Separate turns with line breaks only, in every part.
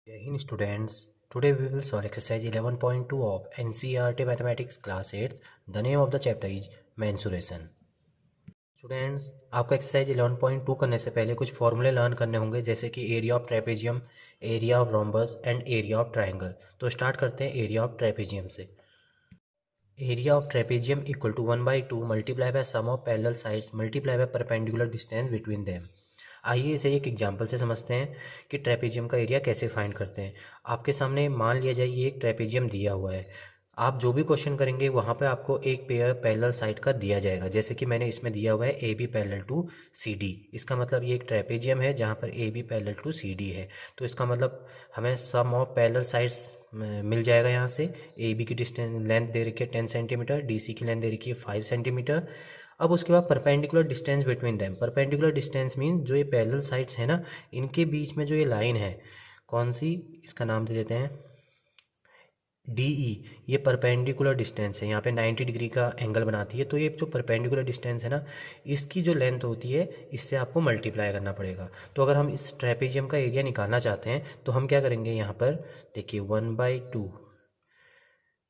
Jai Hind students, today we will solve exercise 11.2 of NCERT Mathematics class 8. The name of the chapter is mensuration. Students, आपको exercise 11.2 करने से पहले कुछ फॉर्मूले learn करने होंगे, जैसे कि area of trapezium, area of rhombus and area of triangle. तो स्टार्ट करते हैं एरिया ऑफ ट्रेपेजियम से। Area of trapezium equal to 1/2 multiply by sum of parallel sides multiply by perpendicular distance between them. आइए इसे एक example से समझते हैं कि ट्रेपेजियम का एरिया कैसे फाइंड करते हैं। आपके सामने मान लिया जाए ये एक ट्रेपेजियम दिया हुआ है। आप जो भी क्वेश्चन करेंगे वहाँ पे आपको एक पेयर पैरेलल साइड का दिया जाएगा, जैसे कि मैंने इसमें दिया हुआ है A B parallel to C D. इसका मतलब ये एक ट्रेपेजियम है जहाँ पर A B parallel to C D है। तो इसका मतलब हमें सम ऑफ पैरेलल साइड्स मिल जाएगा। यहाँ से ए बी की डिस्टेंस लेंथ दे रखी है 10 सेंटीमीटर, डी सी की लेंथ दे रखी है 5 सेंटीमीटर। अब उसके बाद perpendicular distance between them. Perpendicular distance mean जो ये पैरेलल साइड्स है ना, इनके बीच में जो ये लाइन है, कौन सी, इसका नाम दे देते हैं डी ई। ये परपेंडिकुलर डिस्टेंस है, यहाँ पे 90 डिग्री का एंगल बनाती है। तो ये जो परपेंडिकुलर डिस्टेंस है ना, इसकी जो लेंथ होती है इससे आपको मल्टीप्लाई करना पड़ेगा। तो अगर हम इस ट्रेपेजियम का एरिया निकालना चाहते हैं तो हम क्या करेंगे, यहाँ पर देखिए 1/2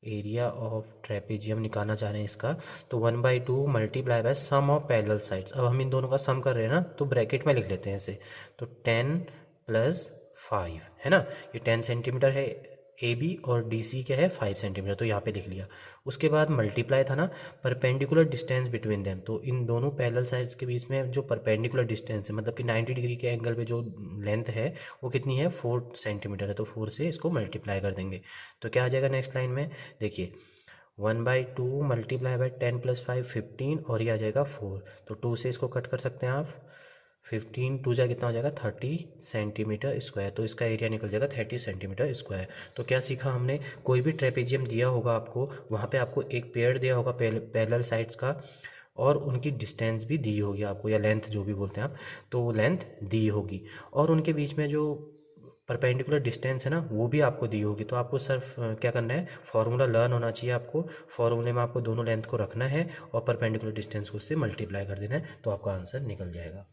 एरिया ऑफ ट्रेपेजियम निकालना चाह रहे हैं इसका, तो 1/2 multiply by sum of parallel sides. अब हम इन दोनों का सम कर रहे हैं ना, तो ब्रैकेट में लिख लेते हैं इसे। तो 10 + 5 है ना, ये 10 सेंटीमीटर है ए बी, और डी सी क्या है 5 सेंटीमीटर, तो यहाँ पे लिख लिया। उसके बाद मल्टीप्लाई था ना परपेंडिकुलर डिस्टेंस बिटवीन देम, तो इन दोनों पैरेलल साइड्स के बीच में जो परपेंडिकुलर डिस्टेंस है, मतलब कि 90 डिग्री के एंगल पे जो लेंथ है वो कितनी है 4 सेंटीमीटर है। तो 4 से इसको मल्टीप्लाई कर देंगे तो क्या आ जाएगा नेक्स्ट लाइन में, देखिए 1/2 मल्टीप्लाई बाय 10 + 5 15, और ये आ जाएगा 4। तो 2 से इसको कट कर सकते हैं आप, 15 2 जा कितना हो जाएगा 30 सेंटीमीटर स्क्वायर। तो इसका एरिया निकल जाएगा 30 सेंटीमीटर स्क्वायर। तो क्या सीखा हमने, कोई भी ट्रेपेजियम दिया होगा आपको, वहाँ पे आपको एक पेयर दिया होगा पैरेलल साइड्स का, और उनकी डिस्टेंस भी दी होगी आपको, या लेंथ जो भी बोलते हैं आप, तो वो लेंथ दी होगी, और उनके बीच में जो परपेंडिकुलर डिस्टेंस है ना वो भी आपको दी होगी। तो आपको सिर्फ क्या करना है, फार्मूला लर्न होना चाहिए आपको। फार्मूले में आपको दोनों लेंथ को रखना है और परपेंडिकुलर डिस्टेंस को उससे मल्टीप्लाई कर देना है, तो आपका आंसर निकल जाएगा।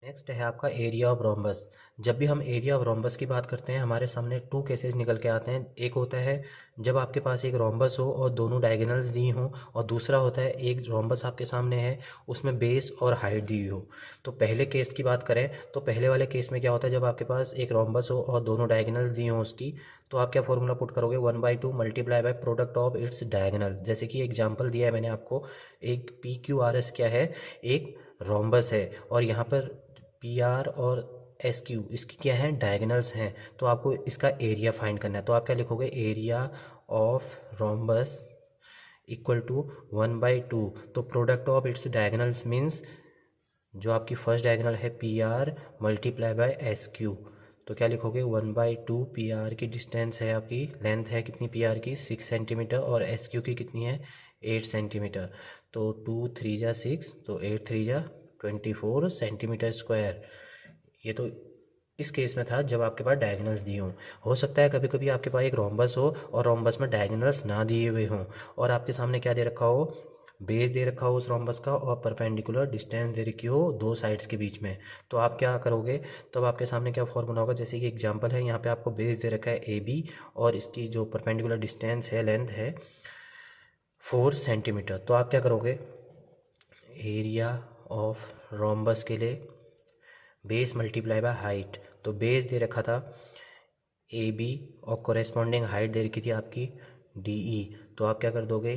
नेक्स्ट है आपका एरिया ऑफ रोम्बस। जब भी हम एरिया ऑफ रोम्बस की बात करते हैं, हमारे सामने 2 केसेस निकल के आते हैं। एक होता है जब आपके पास एक रोम्बस हो और दोनों डायगोनल्स दी हों, और दूसरा होता है एक रोम्बस आपके सामने है, उसमें बेस और हाइट दी हुई हो। तो पहले केस की बात करें तो पहले वाले केस में क्या होता है, जब आपके पास एक रोम्बस हो और दोनों डायगोनल्स दी हों उसकी, तो आप क्या फॉर्मूला पुट करोगे, 1/2 multiply by product of its diagonal. जैसे कि एग्जाम्पल दिया है मैंने आपको, एक पी क्यू आर एस क्या है, एक रोम्बस है, और यहाँ पर पी आर और एस क्यू इसकी क्या है, डायगोनल्स हैं। तो आपको इसका एरिया फाइंड करना है। तो आप क्या लिखोगे, area of rhombus equal to 1/2, तो product of its diagonals means जो आपकी फर्स्ट डायगोनल है P R multiply by S Q. तो क्या लिखोगे, 1/2 पी आर की डिस्टेंस है आपकी, लेंथ है कितनी पी आर की 6 सेंटीमीटर, और एस क्यू की कितनी है 8 सेंटीमीटर। तो 2 3 जा 6, तो 8 3 जा 24 सेंटीमीटर स्क्वायर। ये तो इस केस में था जब आपके पास डायगोनल्स दिए हों। हो सकता है कभी कभी आपके पास एक रोम्बस हो और रोम्बस में डायगोनल्स ना दिए हुए हों, और आपके सामने क्या दे रखा हो, बेस दे रखा हो उस रोम्बस का, और परपेंडिकुलर डिस्टेंस दे रखी हो दो साइड्स के बीच में। तो आप क्या करोगे, तब आपके सामने क्या फॉर्मूला होगा, जैसे कि एग्जांपल है यहाँ पे आपको बेस दे रखा है ए बी, और इसकी जो परपेंडिकुलर डिस्टेंस है लेंथ है 4 सेंटीमीटर। तो आप क्या करोगे, एरिया ऑफ रोम्बस के लिए बेस मल्टीप्लाई बाय हाइट। तो बेस दे रखा था ए बी, और कोरेस्पॉन्डिंग हाइट दे रखी थी आपकी डी ई। तो आप क्या कर दोगे,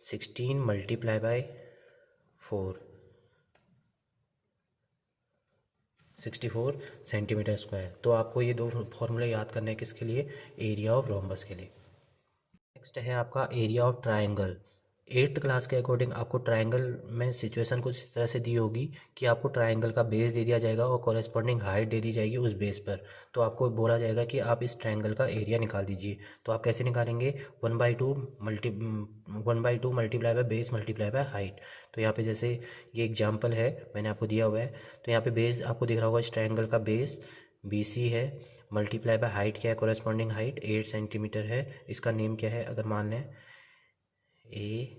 16 मल्टीप्लाई बाय 4, 64 सेंटीमीटर स्क्वायर। तो आपको ये दो फॉर्मूले याद करने हैं, किसके लिए, एरिया ऑफ रोम्बस के लिए। नेक्स्ट है आपका area of triangle. 8th class के अकॉर्डिंग आपको ट्राइंगल में सिचुएशन कुछ इस तरह से दी होगी कि आपको ट्राइंगल का बेस दे दिया जाएगा और कॉरेस्पॉन्डिंग हाइट दे दी जाएगी उस बेस पर। तो आपको बोला जाएगा कि आप इस ट्राइंगल का एरिया निकाल दीजिए। तो आप कैसे निकालेंगे, 1/2 multiply by base multiply by height. तो यहाँ पे जैसे ये एग्जाम्पल है मैंने आपको दिया हुआ है, तो यहाँ पे बेस आपको दिख रहा होगा, इस ट्राइंगल का बेस बी सी है, मल्टीप्लाई बाय हाइट क्या है, कॉरेस्पॉन्डिंग हाइट 8 सेंटीमीटर है। इसका नेम क्या है, अगर मान लें ए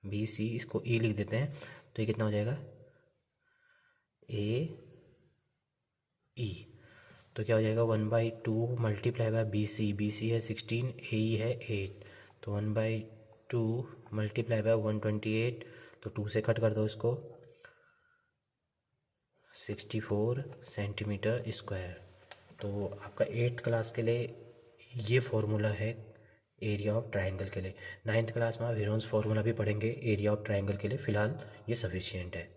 बी सी, इसको ई लिख देते हैं, तो ये कितना हो जाएगा ए ई। तो क्या हो जाएगा 1/2 मल्टीप्लाई बाय BC है 16, AE है 8, तो 1/2 मल्टीप्लाई बाय 128, तो 2 से कट कर दो इसको, 64 सेंटीमीटर स्क्वायर। तो आपका 8th क्लास के लिए ये फॉर्मूला है एरिया ऑफ ट्रायंगल के लिए। 9th क्लास में आप हेरोन्स फार्मूला भी पढ़ेंगे एरिया ऑफ ट्रायंगल के लिए, फिलहाल ये सफिशियंट है।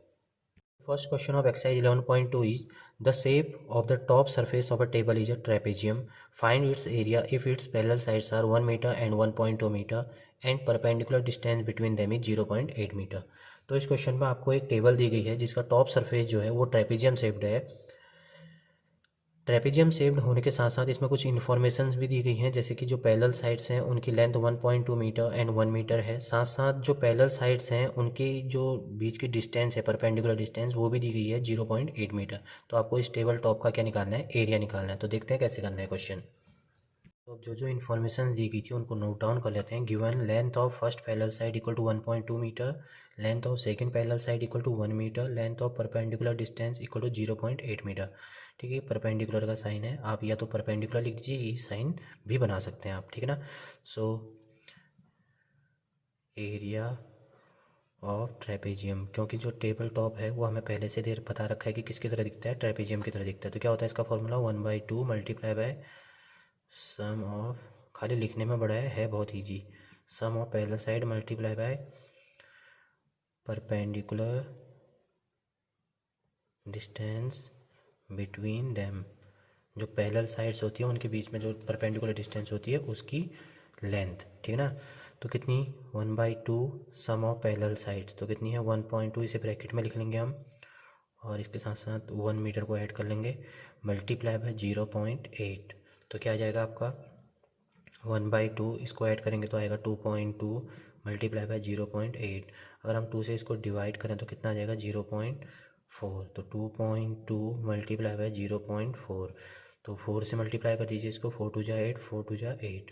First question of exercise 11.2 is the shape of the top surface of a table is a trapezium. Find its area if its parallel sides are 1 meter and 1.2 meter and perpendicular distance between them is 0.8 meter. तो इस question में आपको एक table दी गई है जिसका top surface जो है वो ट्रेपेजियम शेप्ड है। ट्रेपेजियम शेप्ड होने के साथ साथ इसमें कुछ इन्फॉर्मेशंस भी दी गई हैं, जैसे कि जो पैरेलल साइड्स हैं उनकी लेंथ 1.2 मीटर एंड 1 मीटर है। साथ साथ जो पैरेलल साइड्स हैं उनकी जो बीच की डिस्टेंस है परपेंडिकुलर डिस्टेंस वो भी दी गई है 0.8 मीटर। तो आपको इस टेबल टॉप का क्या निकालना है, एरिया निकालना है। तो देखते हैं कैसे करना है क्वेश्चन। तो अब जो जो इन्फॉर्मेशन दी गई थी उनको नोट डाउन कर लेते हैं। Given length of first parallel side equal to 1.2 metre, length of second parallel side equal to 1 metre, length of perpendicular distance equal to 0.8 metre. ठीक है, परपेंडिकुलर का साइन है, आप या तो परपेंडिकुलर लिख दीजिए, ये साइन भी बना सकते हैं आप, ठीक है ना। सो एरिया ऑफ ट्रेपेजियम, क्योंकि जो टेबल टॉप है वो हमें पहले से देर बता रखा है कि किसकी तरह दिखता है, ट्रेपेजियम की तरह दिखता है। तो क्या होता है इसका formula 1/2 multiply by sum of, खाली लिखने में बड़ा है बहुत easy, sum of parallel side multiply by perpendicular distance between them. जो पैरेलल साइड्स होती है उनके बीच में जो परपेंडिकुलर डिस्टेंस होती है उसकी लेंथ, ठीक है ना। तो कितनी 1/2 सम ऑफ पैरेलल साइड्स, तो कितनी है 1.2, इसे ब्रैकेट में लिख लेंगे हम और इसके साथ साथ 1 मीटर को ऐड कर लेंगे, मल्टीप्लाई बाय 0.8। तो क्या आ जाएगा आपका 1/2, इसको ऐड करेंगे तो आएगा 2.2 मल्टीप्लाई बाय 0.8। अगर हम 2 से इसको डिवाइड करें तो कितना आ जाएगा 0.4, तो 2.2 मल्टीप्लाई बाय 0.4, तो 4 से मल्टीप्लाई कर दीजिए इसको, 4 2 जा 8, 4 2 जा 8,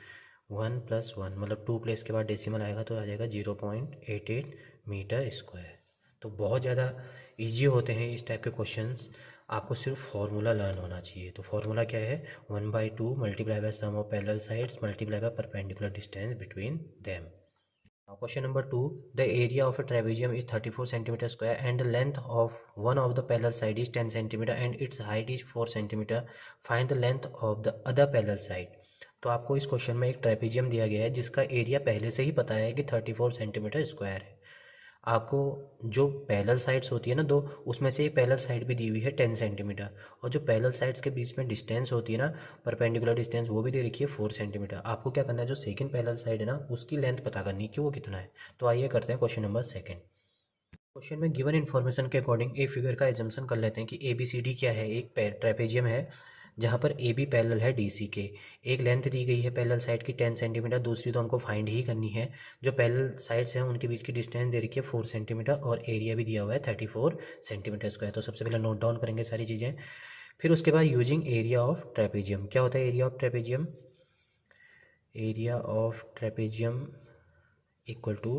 1 + 1 मतलब 2 प्लेस के बाद डेसिमल आएगा तो आ जाएगा 0.88 मीटर स्क्वायर। तो बहुत ज़्यादा इजी होते हैं इस टाइप के क्वेश्चंस, आपको सिर्फ फार्मूला लर्न होना चाहिए। तो फार्मूला क्या है 1/2 multiply by sum of parallel sides multiply by perpendicular distance between them. Now question number 2, the area of a trapezium is 34 centimeter square and the length of one of the parallel side is 10 centimeter and its height is 4 centimeter. Find the length of the other parallel side. तो आपको इस question में एक trapezium दिया गया है जिसका area पहले से ही पता है कि 34 सेंटीमीटर स्क्वायर है। आपको जो पैरेलल साइड्स होती है ना दो, उसमें से एक पैरेलल साइड भी दी हुई है 10 सेंटीमीटर, और जो पैरेलल साइड्स के बीच में डिस्टेंस होती है ना परपेंडिकुलर डिस्टेंस वो भी दे रखी है 4 सेंटीमीटर। आपको क्या करना है जो सेकंड पैरेलल साइड है ना उसकी लेंथ पता करनी है कि वो कितना है। तो आइए करते हैं क्वेश्चन नंबर 2। क्वेश्चन में गिवन इन्फॉर्मेशन के अकॉर्डिंग ए फिगर का एजम्पशन कर लेते हैं कि ABCD क्या है, एक ट्रेपेजियम है जहाँ पर AB पैरेलल है DC के। एक लेंथ दी गई है पैरेलल साइड की 10 सेंटीमीटर, दूसरी तो हमको फाइंड ही करनी है। जो पैरेलल साइड्स हैं उनके बीच की डिस्टेंस दे रखी है 4 सेंटीमीटर और एरिया भी दिया हुआ है 34 सेंटीमीटर स्क्वायर। तो सबसे पहले नोट डाउन करेंगे सारी चीज़ें, फिर उसके बाद यूजिंग एरिया ऑफ ट्रेपेजियम। क्या होता है area of trapezium, area of trapezium equal to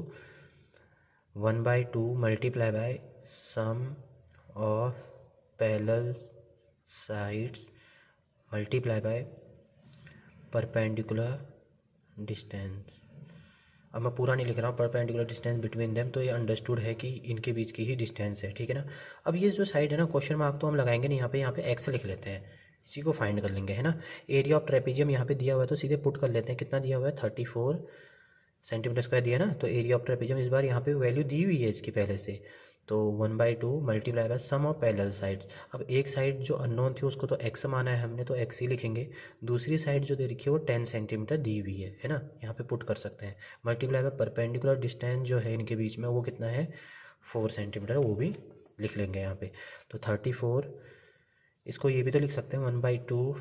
1/2 multiply by sum of parallel sides multiply by perpendicular distance. अब मैं पूरा नहीं लिख रहा हूँ, परपेंडिकुलर डिस्टेंस बिटवीन देम, तो ये अंडरस्टूड है कि इनके बीच की ही डिस्टेंस है, ठीक है ना। अब ये जो साइड है ना क्वेश्चन मार्क तो हम लगाएंगे नहीं, यहाँ पे एक्स लिख लेते हैं, इसी को फाइंड कर लेंगे, है ना। एरिया ऑफ ट्रेपेजियम यहाँ पे दिया हुआ है तो सीधे पुट कर लेते हैं, कितना दिया हुआ है 34 सेंटीमीटर स्क्वायर दिया ना। तो एरिया ऑफ ट्रेपेजियम इस बार यहाँ पे वैल्यू दी हुई है इसकी पहले से, तो 1/2 multiply by sum of parallel sides. अब एक साइड जो अननोन थी उसको तो एक्स माना है हमने तो एक्स ही लिखेंगे, दूसरी साइड जो दे रखी है वो 10 सेंटीमीटर दी हुई है ना, यहाँ पे पुट कर सकते हैं। मल्टीप्लाई बाय परपेंडिकुलर डिस्टेंस जो है इनके बीच में वो कितना है 4 सेंटीमीटर, वो भी लिख लेंगे यहाँ पे। तो 34, इसको ये भी तो लिख सकते हैं 1/2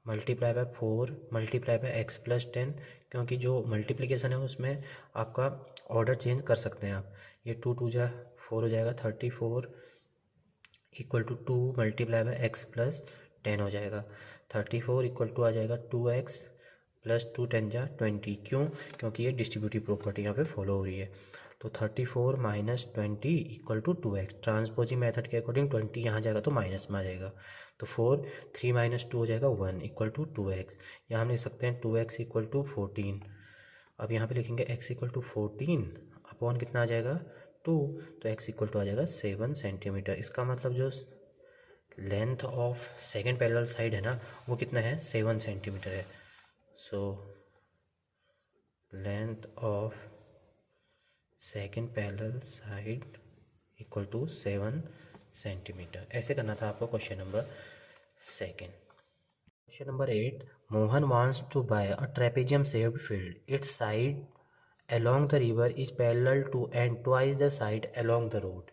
multiply bye 4 multiply by x + 10, क्योंकि जो मल्टीप्लिकेशन है उसमें आपका ऑर्डर चेंज कर सकते हैं आप। ये 2 2 जा 4 हो जाएगा, 34 equal to 2 multiply by x + 10 हो जाएगा। 34 इक्वल टू आ जाएगा 2x + 2 10 जा 20। क्यों, क्योंकि ये डिस्ट्रीब्यूटिव प्रॉपर्टी यहाँ पे फॉलो हो रही है। तो 34 minus 20 equal to 2x। Transposing method के अकॉर्डिंग 20 यहाँ जाएगा तो माइनस में आ जाएगा, तो 3 माइनस 2 हो जाएगा 1 इक्वल टू 2x। यहाँ हम लिख सकते हैं 2x इक्वल टू 14। अब यहाँ पे लिखेंगे x इक्वल टू 14 अपॉन कितना आ जाएगा 2, तो x इक्वल टू आ जाएगा 7 सेंटीमीटर। इसका मतलब जो length of second parallel side है ना वो कितना है 7 सेंटीमीटर है। So length of second parallel side equal to 7 centimetre. ऐसे करना था आपको question number 2। Question number 8. Mohan wants to buy a trapezium shaped field. Its side along the river is parallel to and twice the side along the road.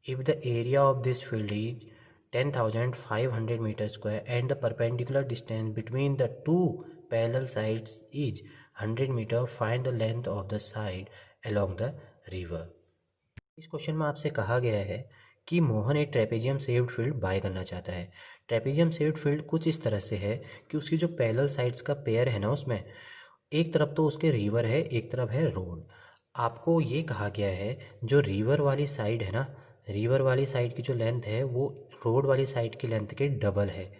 If the area of this field is 10,500 meters square and the perpendicular distance between the two parallel sides is 100 meter, find the length of the side along the river. इस question में आपसे कहा गया है कि मोहन एक trapezium shaped field bye करना चाहता है। ट्रेपेजियम शेप्ड फील्ड कुछ इस तरह से है कि उसकी जो पैरेलल साइड्स का पेयर है ना उसमें एक तरफ तो उसके रिवर है, एक तरफ है रोड। आपको ये कहा गया है जो रिवर वाली साइड है ना, रिवर वाली साइड की जो लेंथ है वो रोड वाली साइड की लेंथ के डबल है।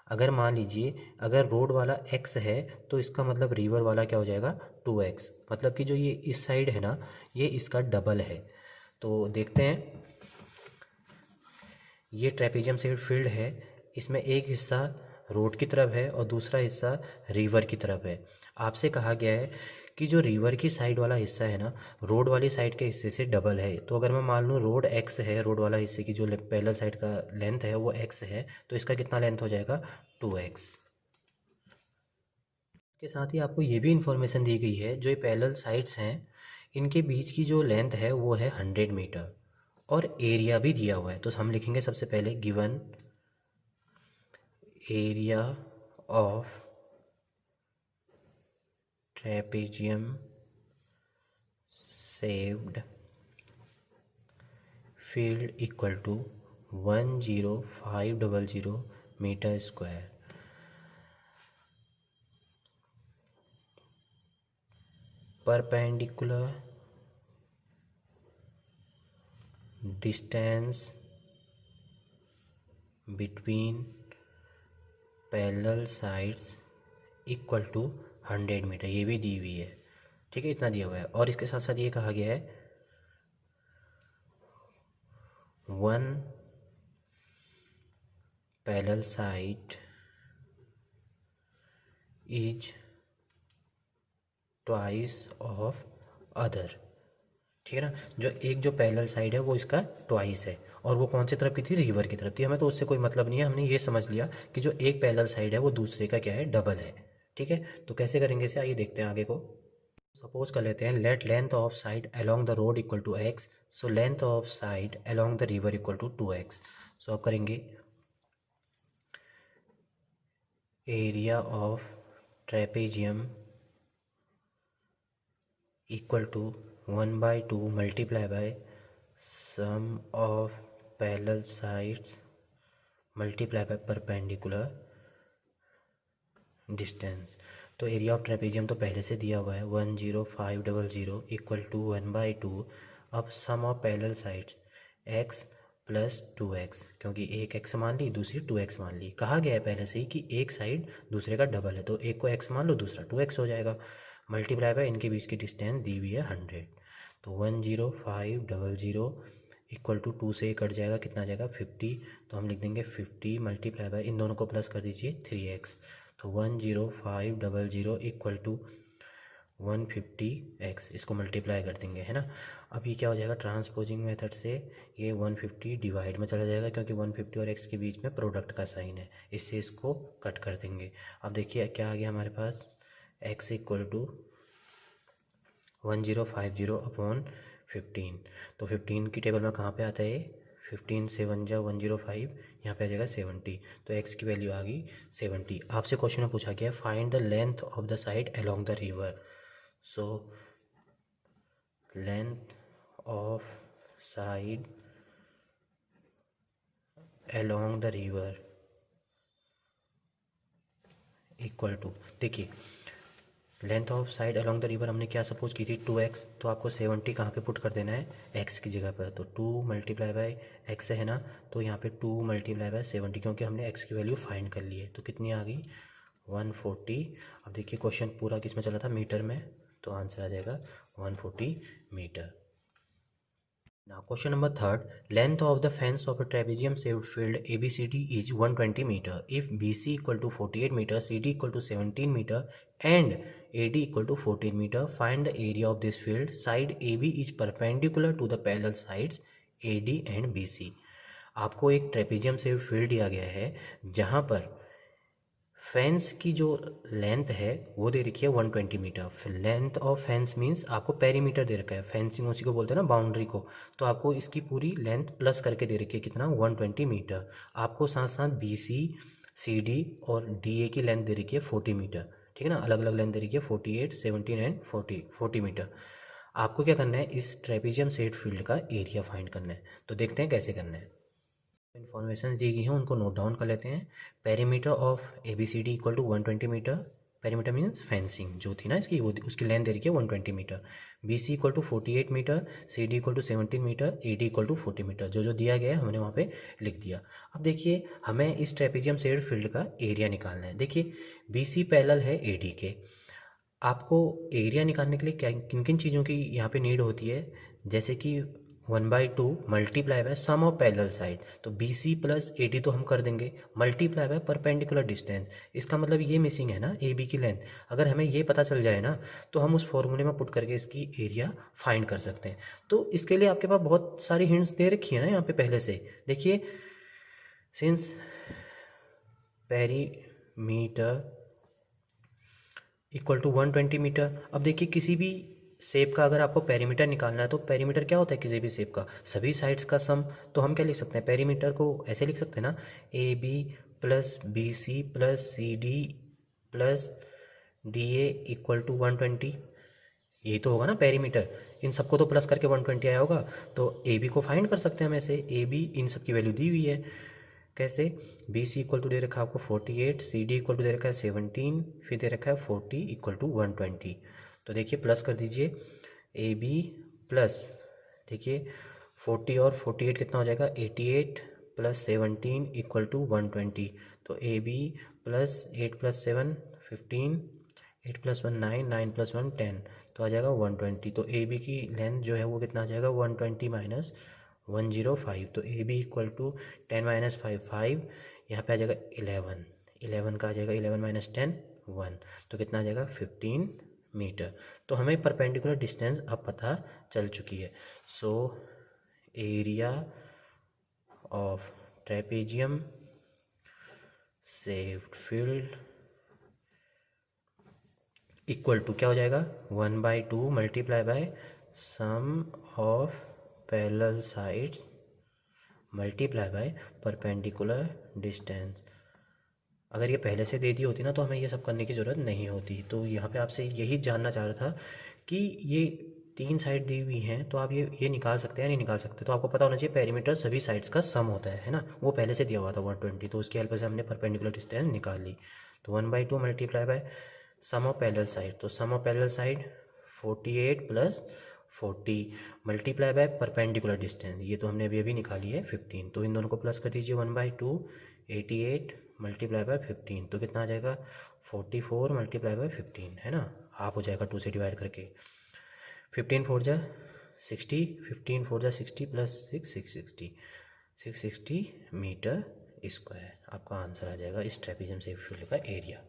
अगर मान लीजिए अगर रोड वाला x है तो इसका मतलब रिवर वाला क्या हो जाएगा 2x, मतलब कि जो ये इस साइड है ना ये इसका डबल है। तो देखते हैं, ये ट्रेपेजियम शेप्ड फील्ड है, इसमें एक हिस्सा रोड की तरफ है और दूसरा हिस्सा रिवर की तरफ है। आपसे कहा गया है कि जो रिवर की साइड वाला हिस्सा है ना रोड वाली साइड के हिस्से से डबल है। तो अगर मैं मान लूँ रोड x है, रोड वाला हिस्से की जो पैरेलल साइड का लेंथ है वो x है, तो इसका कितना लेंथ हो जाएगा 2x। इसके साथ ही आपको ये भी इंफॉर्मेशन दी गई है जो ये पैरेलल साइड्स हैं इनके बीच की जो लेंथ है वो है 100 मीटर और एरिया भी दिया हुआ है। तो हम लिखेंगे सबसे पहले given area of trapezium shaped field equal to 10500 metre square. Perpendicular distance between parallel sides equal to 100 metre, ये भी दी हुई है। ठीक है, इतना दिया हुआ है। और इसके साथ साथ ये कहा गया है 1 parallel side is twice of other. ठीक है ना, जो एक जो पैरेलल साइड है वो इसका ट्वाइस है और वो कौन सी तरफ की थी रिवर की तरफ थी। हमें तो उससे कोई मतलब नहीं है, हमने ये समझ लिया कि जो एक पैरेलल साइड है वो दूसरे का क्या है डबल है। ठीक है, तो कैसे करेंगे इसे आइए देखते हैं आगे को। सपोज कर लेते हैं let length of side along the road equal to x, so length of side along the river equal to 2x। So अब करेंगे area of trapezium equal to 1/2 multiply by sum of parallel sides multiply by perpendicular distance. तो area of trapezium तो पहले से दिया हुआ है 10500 equal to 1/2। अब sum of parallel sides x plus 2x, क्योंकि एक x मान ली दूसरी 2x मान ली। कहा गया है पहले से ही कि एक साइड दूसरे का डबल है, तो एक को x मान लो दूसरा 2x हो जाएगा। मल्टीप्लाई बाय इनके बीच की डिस्टेंस दी हुई है 100, तो 10500 इक्वल टू 2 से कट जाएगा, कितना आ जाएगा 50। तो हम लिख देंगे 50 मल्टीप्लाई बाय इन दोनों को प्लस कर दीजिए 3x, तो 10500 इक्वल टू 150x, इसको मल्टीप्लाई कर देंगे है ना। अब ये क्या हो जाएगा ट्रांसपोजिंग मेथड से ये 150 डिवाइड में चला जाएगा क्योंकि 150 और x के बीच में प्रोडक्ट का साइन है, इससे इसको कट कर देंगे। अब देखिए क्या आ गया हमारे पास x इक्वल टू 1050 अपॉन 15। तो 15 की टेबल में कहाँ पे आता है 15 से 1 जा 105, यहाँ पे आ जाएगा 70, तो x की वैल्यू आ गई 70। आपसे क्वेश्चन में पूछा गया find the length of the side along the river. So length of side along the river equal to, देखिए length of side along the river हमने क्या सपोज की थी 2x, तो आपको 70 कहाँ पे पुट कर देना है, x की जगह पर। तो 2 मल्टीप्लाई बाय x है ना, तो यहाँ पे 2 मल्टीप्लाई बाय 70, क्योंकि हमने x की वैल्यू फाइंड कर ली है। तो कितनी आ गई 140। अब देखिए क्वेश्चन पूरा किस में चला था, मीटर में, तो आंसर आ जाएगा 140 metre. Now question number third, length of the fence of a trapezium shaped field ABCD is 120 meter. If BC equal to 48 meter, CD equal to 17 meter and AD equal to 14 meter, find the area of this field. Side AB is perpendicular to the parallel sides AD and BC. आपको एक trapezium shaped field दिया गया है जहाँ पर fence की जो length है वो दे रखी है 120 metre. Length of fence means आपको पेरीमीटर दे रखा है, फेंसिंग उसी को बोलते हैं ना, बाउंड्री को। तो आपको इसकी पूरी लेंथ प्लस करके दे रखी है कितना, 120 मीटर। आपको साथ साथ BC CD और DA की लेंथ दे रखी है 40 मीटर, ठीक है ना, अलग अलग लेंथ दे रखी है 48, 17 एंड 40 मीटर। आपको क्या करना है, इस ट्रेपेजियम शेप्ड फील्ड का एरिया फाइंड करना है। तो देखते हैं कैसे करना है। इन्फॉर्मेशन दी गई हैं उनको नोट डाउन कर लेते हैं। Perimeter of ABCD equal to 120 metre, perimeter means fencing जो थी ना इसकी, वो उसकी लेंथ दे रखी है 120 metre. BC equal to 48 metre, CD equal to 17 metre, AD equal to 40 metre. जो जो दिया गया है हमने वहाँ पे लिख दिया। अब देखिए हमें इस ट्रेपेजियम शेप्ड फील्ड का एरिया निकालना है। देखिए BC पैरेलल है AD के। आपको एरिया निकालने के लिए क्या किन किन चीज़ों की यहाँ पे नीड होती है, जैसे कि 1/2 multiply by sum of parallel side. तो BC प्लस AD तो हम कर देंगे, मल्टीप्लाई बाय परपेंडिकुलर डिस्टेंस। इसका मतलब ये मिसिंग है ना AB की लेंथ। अगर हमें ये पता चल जाए ना तो हम उस फॉर्मूले में पुट करके इसकी एरिया फाइंड कर सकते हैं। तो इसके लिए आपके पास बहुत सारी हिंट्स दे रखी है ना यहाँ पे पहले से। देखिए since perimeter equal to 120 metre. अब देखिए किसी भी शेप का अगर आपको पेरीमीटर निकालना है तो पेरीमीटर क्या होता है किसी भी शेप का, सभी साइड्स का सम। तो हम क्या लिख सकते हैं, पेरीमीटर को ऐसे लिख सकते हैं ना, AB plus BC plus CD plus DA equal to 120। यही तो होगा ना पेरीमीटर, इन सबको तो प्लस करके 120 आया होगा। तो AB को फाइंड कर सकते हैं हम ऐसे, AB इन सब की वैल्यू दी हुई है। कैसे, BC इक्वल टू दे रखा है आपको 48, CD इक्वल टू दे रखा है 17, फिर दे रखा है 40 इक्वल टू 120। तो देखिए प्लस कर दीजिए, AB प्लस, देखिए 40 और 48 कितना हो जाएगा, 88 प्लस 17 इक्वल टू 120। तो AB plus 8 plus 7 15, 8 plus 1 9, 9 plus 1 10, तो आ जाएगा 120। तो AB की लेंथ जो है वो कितना आ जाएगा, 120 माइनस 105। तो AB इक्वल टू 10 माइनस 5 5, यहाँ पे आ जाएगा 11, 11 का आ जाएगा 11 माइनस 10 1, तो कितना आ जाएगा 15 मीटर। तो हमें परपेंडिकुलर डिस्टेंस अब पता चल चुकी है। So area of trapezium shaped field equal to क्या हो जाएगा, 1/2 multiply by sum of parallel sides multiply by perpendicular distance. अगर ये पहले से दे दी होती ना तो हमें ये सब करने की ज़रूरत नहीं होती। तो यहाँ पे आपसे यही जानना चाह रहा था कि ये 3 साइड दी हुई हैं तो आप ये निकाल सकते हैं या नहीं निकाल सकते। तो आपको पता होना चाहिए पेरीमीटर सभी साइड्स का सम होता है ना, वो पहले से दिया हुआ था 120, तो उसकी हेल्प से हमने परपेंडिकुलर डिस्टेंस निकाल ली। तो 1/2 multiply by sum of parallel side, तो sum of parallel side 48 plus 40 multiply by perpendicular distance, ये तो हमने अभी अभी निकाली है 15। तो इन दोनों को प्लस कर दीजिए, 1/2 88 मल्टीप्लाई बाय 15, तो कितना आ जाएगा 44 मल्टीप्लाई बाय 15, है ना, हाफ हो जाएगा 2 से डिवाइड करके। 15 4 जा 60, 15 4 जा 60 प्लस 6 660 मीटर स्क्वायर। आपका आंसर आ जाएगा इस ट्रेपेजियम शेप्ड फील्ड का area.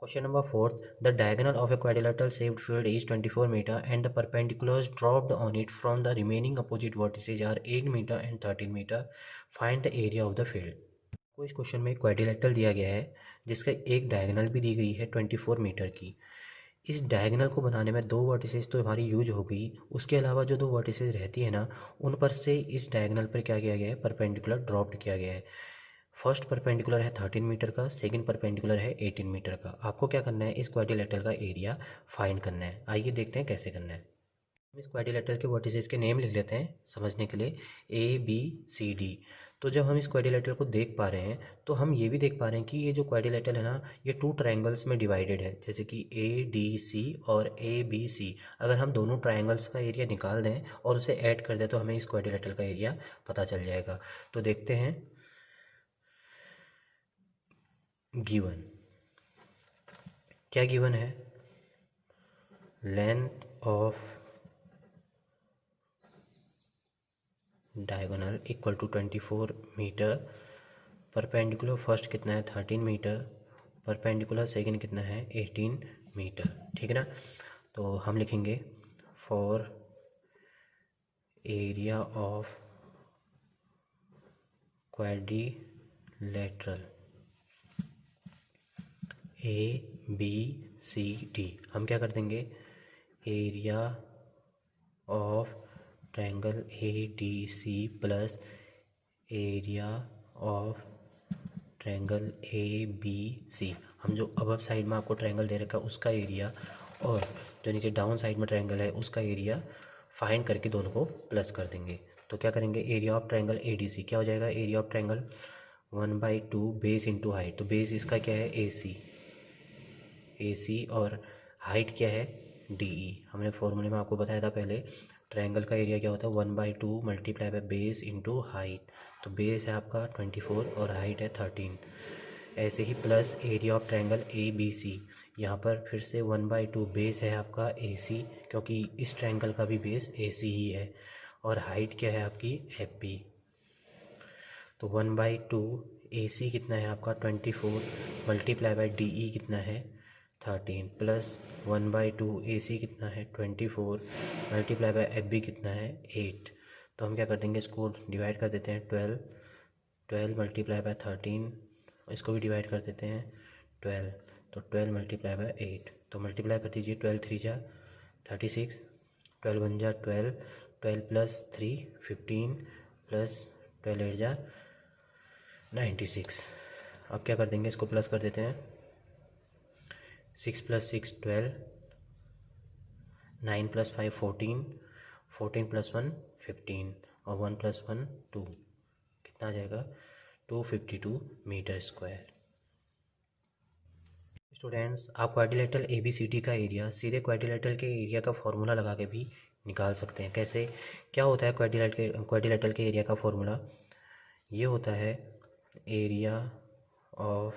Question number 4. The diagonal of a quadrilateral shaped field is 24 meter and the perpendiculars dropped on it from the remaining opposite vertices are 8 meter and 13 meter. Find the area of the field. को इस question में quadrilateral दिया गया है जिसका एक diagonal भी दी गई है 24 मीटर की। इस डायगोनल को बनाने में 2 वर्टिसेस तो हमारी यूज हो गई, उसके अलावा जो 2 वर्टिसेस रहती है ना उन पर से इस डायगोनल पर क्या किया गया है, परपेंडिकुलर ड्रॉप्ड किया गया है। फर्स्ट परपेंडिकुलर है 13 मीटर का, सेकंड परपेंडिकुलर है 18 मीटर का। आपको क्या करना है, इस क्वाड्रिलेटरल का एरिया फाइंड करना है। आइए देखते हैं कैसे करना है। हम इस क्वाड्रिलेटरल के वर्टिसेस के नेम लिख लेते हैं समझने के लिए, A B C D। तो जब हम इस क्वाड्रिलेटरल को देख पा रहे हैं तो हम ये भी देख पा रहे हैं कि ये जो क्वाड्रिलेटरल है ना, ये 2 ट्रायंगल्स में डिवाइडेड है, जैसे कि ADC और ABC। अगर हम दोनों ट्रायंगल्स का एरिया निकाल दें और उसे ऐड कर दें तो हमें इस क्वाड्रिलेटरल का एरिया पता चल जाएगा। तो देखते हैं। गिवन क्या गिवन है? Length of diagonal equal to 24 metre, perpendicular first कितना है 13 मीटर, परपेंडिकुलर सेकंड कितना है 18 मीटर। ठीक है ना? तो हम लिखेंगे for area of quadrilateral ABCD, हम क्या कर देंगे, area of triangle ADC plus area of triangle ABC। हम जो अबव साइड में आपको ट्रायंगल दे रखा है उसका एरिया और जो नीचे डाउन साइड में ट्रायंगल है उसका एरिया फाइंड करके दोनों को प्लस कर देंगे। तो क्या करेंगे, एरिया ऑफ ट्रायंगल ADC क्या हो जाएगा, area of triangle 1/2 base into height. तो बेस इसका क्या है AC और हाइट क्या है DE। हमने फॉर्मूले में आपको बताया था पहले, ट्रायंगल का एरिया क्या होता है 1/2 multiply by base into height. तो बेस है आपका 24 और हाइट है 13। ऐसे ही plus area of triangle ABC, यहाँ पर फिर से 1/2 बेस है आपका AC, क्योंकि इस ट्रायंगल का भी बेस AC ही है, और हाइट क्या है आपकी FB। तो 1/2 AC कितना है आपका 24 मल्टीप्लाई बाय DE कितना है 13 प्लस 1/2 AC कितना है 24 मल्टीप्लाई बाय FB कितना है 8। तो हम क्या कर देंगे, इसको डिवाइड कर देते हैं 12 मल्टीप्लाई बाय 13, इसको भी डिवाइड कर देते हैं 12। तो 12 मल्टीप्लाई बाय 8, तो मल्टीप्लाई कर दीजिए 12 3 जा 36, 12 1 जा 12, 12 प्लस 3 15 प्लस 12 8 जा 96। अब क्या कर देंगे, इसको प्लस कर देते हैं, 6 प्लस 6 12, 9 प्लस 5 14, 14 प्लस 1 15 और 1 प्लस 1 2, कितना आ जाएगा 252 मीटर स्क्वायर। स्टूडेंट्स, आप क्वाड्रिलेटरल ABCD का एरिया सीधे क्वाड्रिलेटरल के एरिया का फॉर्मूला लगा के भी निकाल सकते हैं। कैसे, क्या होता है क्वाड्रिलेटरल के एरिया का फॉर्मूला? ये होता है area of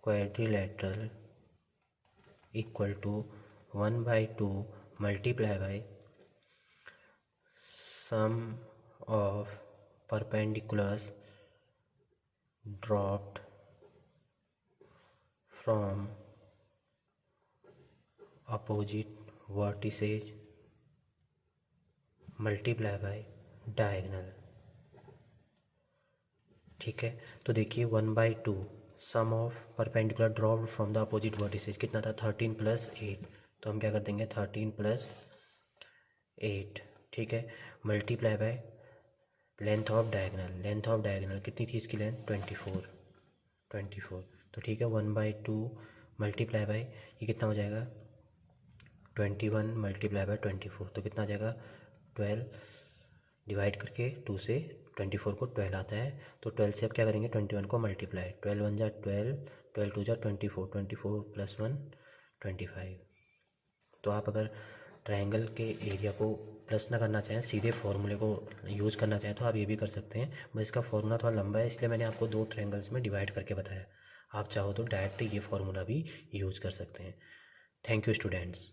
quadrilateral equal to 1/2 multiply by sum of perpendiculars dropped from opposite vertices multiply by diagonal. ठीक है, तो देखिए 1/2 sum of perpendicular drop from the opposite vertices कितना था 13 प्लस 8। तो हम क्या कर देंगे 13 प्लस 8, ठीक है, multiply by length of diagonal. Length of diagonal कितनी थी इसकी लेंथ 24। तो ठीक है, 1/2 मल्टीप्लाई बाय ये कितना हो जाएगा 21 मल्टीप्लाई बाय 24, तो कितना आ जाएगा 12, डिवाइड करके 2 से 24 को 12 आता है। तो 12 से अब क्या करेंगे 21 को मल्टीप्लाई, 12 1 जा 12, 12 2 जा 24, 24 प्लस 1 25। तो आप अगर ट्रायंगल के एरिया को प्लस ना करना चाहें, सीधे फार्मूले को यूज़ करना चाहें तो आप ये भी कर सकते हैं। बस इसका फार्मूला थोड़ा लंबा है, इसलिए मैंने आपको 2 ट्रायंगल्स में डिवाइड करके बताया। आप चाहो तो डायरेक्ट ये फार्मूला भी यूज़ कर सकते हैं। Thank you students.